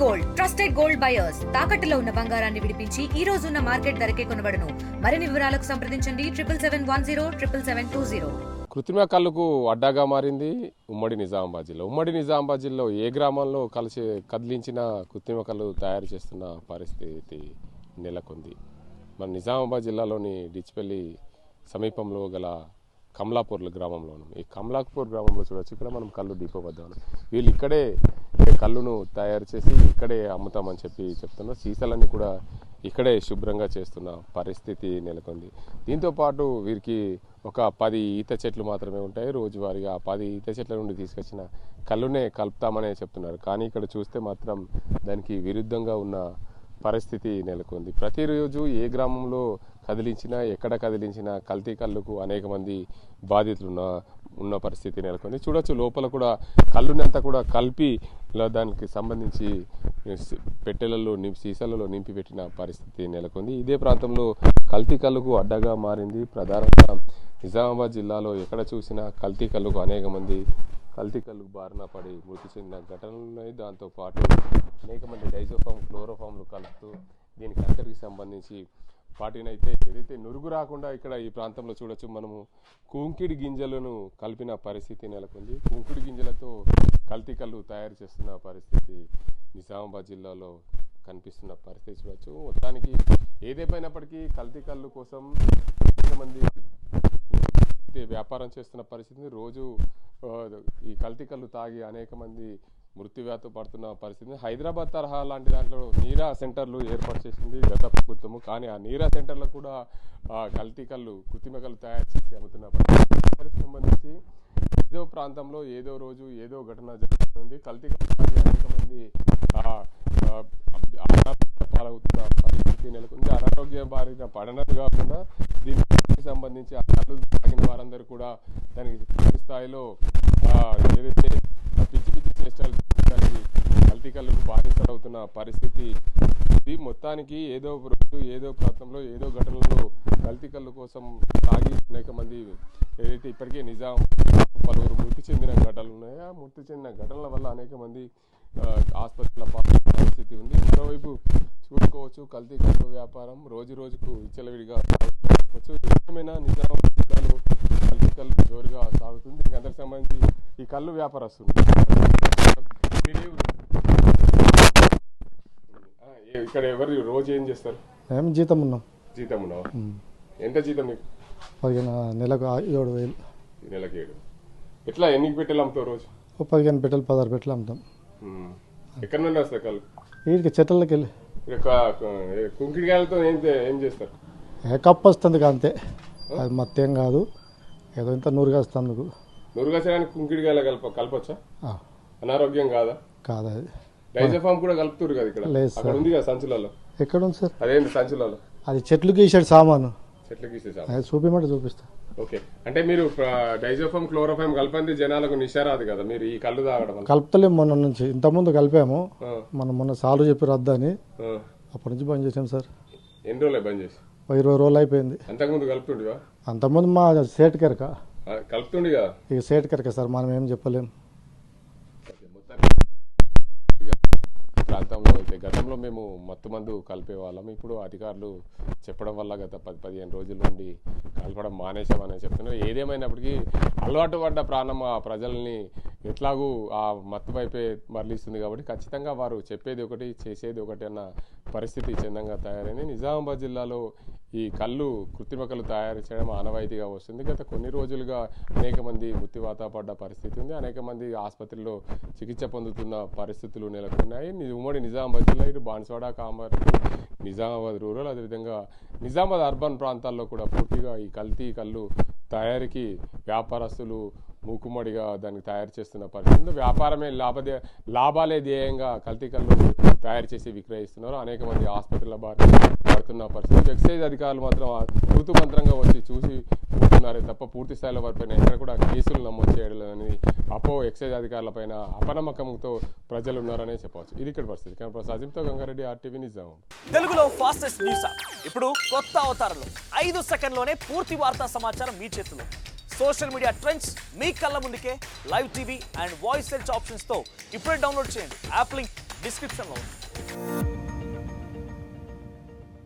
Gold trusted gold buyers తాకట్టులో ఉన్న బంగారాన్ని విడిపించి ఈ రోజు ఉన్న మార్కెట్ ధరకే కొనబడును. మరిన్ని వివరాలకు సంప్రదించండి 77107720. కృత్రిమ కళ్ళుకు అడ్డాగా మారింది ఉమ్మడి నిజామాబాద్ జిల్లా. ఉమ్మడి నిజామాబాద్ జిల్లాలో ఏ గ్రామంలో కదిలించిన కృత్రిమ కళ్ళు తయారు చేస్తున్న పరిస్థితి నెలకొంది. మన నిజామాబాద్ జిల్లాలోని డిచ్పల్లి సమీపంలో గల కమలాపూర్ గ్రామంలో ఉన్నాం. ఈ కమలాపూర్ గ్రామంలో చూడవచ్చు, ఇక్కడ మనం కళ్ళు డిపో వద్ద ఉన్నాం. వీళ్ళు ఇక్కడే కళ్ళును తయారు చేసి ఇక్కడే అమ్ముతామని చెప్తున్నారు. సీసాలన్నీ కూడా ఇక్కడే శుభ్రంగా చేస్తున్న పరిస్థితి నెలకొంది. దీంతోపాటు వీరికి ఒక 10 ఈత చెట్లు మాత్రమే ఉంటాయి. రోజువారీగా 10 ఈత చెట్ల నుండి తీసుకొచ్చిన కళ్ళునే కలుపుతామనే చెప్తున్నారు. కానీ ఇక్కడ చూస్తే మాత్రం దానికి విరుద్ధంగా ఉన్న పరిస్థితి నెలకొంది. ప్రతిరోజు ఏ గ్రామంలో కదిలించినా ఎక్కడ కదిలించినా కల్తీ కళ్ళుకు అనేక మంది బాధితులు ఉన్న పరిస్థితి నెలకొంది. చూడొచ్చు, లోపల కూడా కళ్ళునంతా కూడా కలిపి దానికి సంబంధించి పెట్టెలలో సీసాలలో నింపి పెట్టిన పరిస్థితి నెలకొంది. ఇదే ప్రాంతంలో కల్తీ కళ్ళుకు అడ్డగా మారింది. ప్రధానంగా నిజామాబాద్ జిల్లాలో ఎక్కడ చూసినా కల్తీ కళ్ళుకు అనేక మంది కల్తీ కళ్ళు బారిన పడి మృతి చెందిన ఘటనలు ఉన్నాయి. దాంతోపాటు అనేక మంది డైజోఫామ్ క్లోరోఫామ్లు కలుపుతూ దీనికి అంతరికి సంబంధించి వాటినైతే ఏదైతే నురుగు రాకుండా ఇక్కడ ఈ ప్రాంతంలో చూడొచ్చు, మనము కుంకిడి గింజలను కలిపిన పరిస్థితి నెలకొంది. కుంకిడి గింజలతో కల్తీ కళ్ళు తయారు చేస్తున్న పరిస్థితి నిజామాబాద్ జిల్లాలో కనిపిస్తున్న పరిస్థితి చూడొచ్చు. మొత్తానికి ఏదేమైనప్పటికీ కల్తీ కళ్ళు కోసం కొంతమంది వ్యాపారం చేస్తున్న పరిస్థితిని రోజు ఈ కల్తీ కళ్ళు తాగి అనేక మంది మృత్యువ్యాధి పడుతున్న పరిస్థితి. హైదరాబాద్ తరహా లాంటి దాంట్లో నీరా సెంటర్లు ఏర్పాటు చేసింది గత ప్రభుత్వము. కానీ ఆ నీరా సెంటర్లో కూడా కల్తీ కళ్ళు కృత్రిమ కళ్ళు తయారు చేసి అమ్ముతున్న పరిస్థితికి సంబంధించి ఏదో ప్రాంతంలో ఏదో రోజు ఏదో ఘటన జరుగుతుంది. కల్తీ కళ్ళు అనేక మంది పాలవుతున్న పరిస్థితి నెలకొంది. అనారోగ్య బారిన పడనది కాకుండా దీనికి సంబంధించి ఆ కళ్ళు తాగిన వారందరూ కూడా దానికి పూర్తి స్థాయిలో ఏదైతే పిచ్చి చేష్టాలు కల్తీ కళ్ళకు బాధితులవుతున్న పరిస్థితి. మొత్తానికి ఏదో రోజు ఏదో ప్రాంతంలో ఏదో ఘటనలో కల్తీ కళ్ళు కోసం తాగి అనేక మంది ఏదైతే ఇప్పటికే పలువురు మృతి చెందిన ఘటనలు ఉన్నాయో ఆ మృతి చెందిన ఘటనల వల్ల అనేక మంది ఆసుపత్రుల పరిస్థితి ఉంది. మరోవైపు చూసుకోవచ్చు, కల్తీ కళ్ళు వ్యాపారం రోజు రోజుకు విచ్చలవిడిగా సాగుతుంది. ఏమైనా నిజామాబాద్ జిల్లాలో కల్తీ కళ్ళు జోరుగా సాగుతుంది. దీనికి అందరికి సంబంధించి ఈ కళ్ళు వ్యాపారస్తుంది. ఇక్కడ ఎవరు రోజు ఏం చేస్తారు? మేము జీతం ఉన్నాం. జీతం ఉన్నావా? ఎంత జీతం నీకు? నెలకు 7,000. నెలకు 7. ఎట్లా ఎన్ని పెట్టెలు అమ్ముతావు రోజు? 15 పెట్టెలు 16 పెట్టెలు అమ్ముతాం. ఎక్కడ నుండి వస్తాయి కళ్ళు? వీటికి చెట్లకి వెళ్ళి కుంకిడికాయలతో ఏం చేస్తారు? కప్పు వస్తుంది అంతే, అది మొత్తం కాదు, ఏదో ఇంత నూరుగా వస్తుంది. నూరుగా చేయడానికి కుంకిడికాయల కలపొచ్చా? అనారోగ్యం కాదా? కాదు, అది డైజోఫామ్ కూడా కలుపుతారు కదా ఇక్కడ. అక్కడ ఉంది కదా సంచులలో. ఎక్కడ ఉంది సార్? అదేంటి సంచులలో? అది చెట్లు గీసాడు సామాను. చెట్లు గీసే చూపిమంటే చూపిస్తా. ఓకే, అంటే మీరు డైజోఫామ్ క్లోరోఫామ్ కలిపంది జనాలకు నిషారాదు కదా మీరు ఈ కళ్ళు తాగడం? కలుపుతలేము, మొన్న నుంచి ఇంతకుముందు కలిపాము. మొన్న సార్లు చెప్పి రద్దని అప్పటి నుంచి బంద్ చేసాం సార్. ఎన్ని రోజులు బంద్ చేసి? 20 రోజులు అయిపోయింది. అంతకుముందు కలుపుతుండేవా? అంతకుముందు మా సేట్ కెరక కలుపుతుండే కదా. ఇక సేట్ కెరక సార్, మనం ఏం చెప్పలేము. ప్రాంతంలో అయితే గతంలో మేము మత్తు మందు కలిపే వాళ్ళం. ఇప్పుడు అధికారులు చెప్పడం వల్ల గత 10-15 రోజుల నుండి కలపడం మానేసామని చెప్తున్నారు. ఏదేమైనప్పటికీ అలవాటు పడ్డ ప్రాణం ఆ ప్రజల్ని ఎట్లాగూ ఆ మత్తు వైపే మరలిస్తుంది కాబట్టి ఖచ్చితంగా వారు చెప్పేది ఒకటి చేసేది ఒకటి అన్న పరిస్థితి చందంగా తయారైంది. నిజామాబాద్ జిల్లాలో ఈ కళ్ళు కృత్రిమ కళ్ళు తయారు చేయడం ఆనవాయితీగా వస్తుంది. గత కొన్ని రోజులుగా అనేక మంది మృత్యువాత పడ్డ పరిస్థితి ఉంది. అనేక మంది ఆసుపత్రిలో చికిత్స పొందుతున్న పరిస్థితులు నెలకొన్నాయి. ఉమ్మడి నిజామాబాద్ జిల్లా ఇటు బాన్స్వాడ, కామారెడ్డి, నిజామాబాద్ రూరల్, అదేవిధంగా నిజామాబాద్ అర్బన్ ప్రాంతాల్లో కూడా పూర్తిగా ఈ కల్తీ కళ్ళు తయారీకి వ్యాపారస్తులు మూకుమ్మడిగా దాన్ని తయారు చేస్తున్న పరిస్థితి. వ్యాపారమే లాభాలే ధ్యేయంగా కల్తీ కళ్ళు తయారు చేసి విక్రయిస్తున్నారు. అనేక మంది ఆసుపత్రుల పడుతున్న పరిస్థితి. ఎక్సైజ్ అధికారులు మాత్రం తూతు మంత్రంగా వచ్చి చూసి పోతున్నారే తప్ప పూర్తి స్థాయిలో వారిపైన ఎక్కడ కూడా కేసులు నమోదు చేయడం ఎక్సైజ్ అధికారులపైన అపనమ్మకంతో ప్రజలు ఉన్నారనే చెప్పవచ్చు. ఇది ఇక్కడ పరిస్థితి. కానీ ప్రసాదంతో గంగారెడ్డి, RTV నిజామాబాద్. తెలుగులో ఫాస్టెస్ట్ న్యూస్ ఇప్పుడు కొత్త అవతారంలో 5 సెకండ్లోనే పూర్తి వార్తా సమాచారం మీ చేతిలో. సోషల్ మీడియా ట్రెండ్స్ మీ కళ్ళ ముందుకే live TV and voice search ఆప్షన్స్తో ఇప్పుడే డౌన్లోడ్ చేయండి యాప్ లింక్ డిస్క్రిప్షన్లో ఉంది.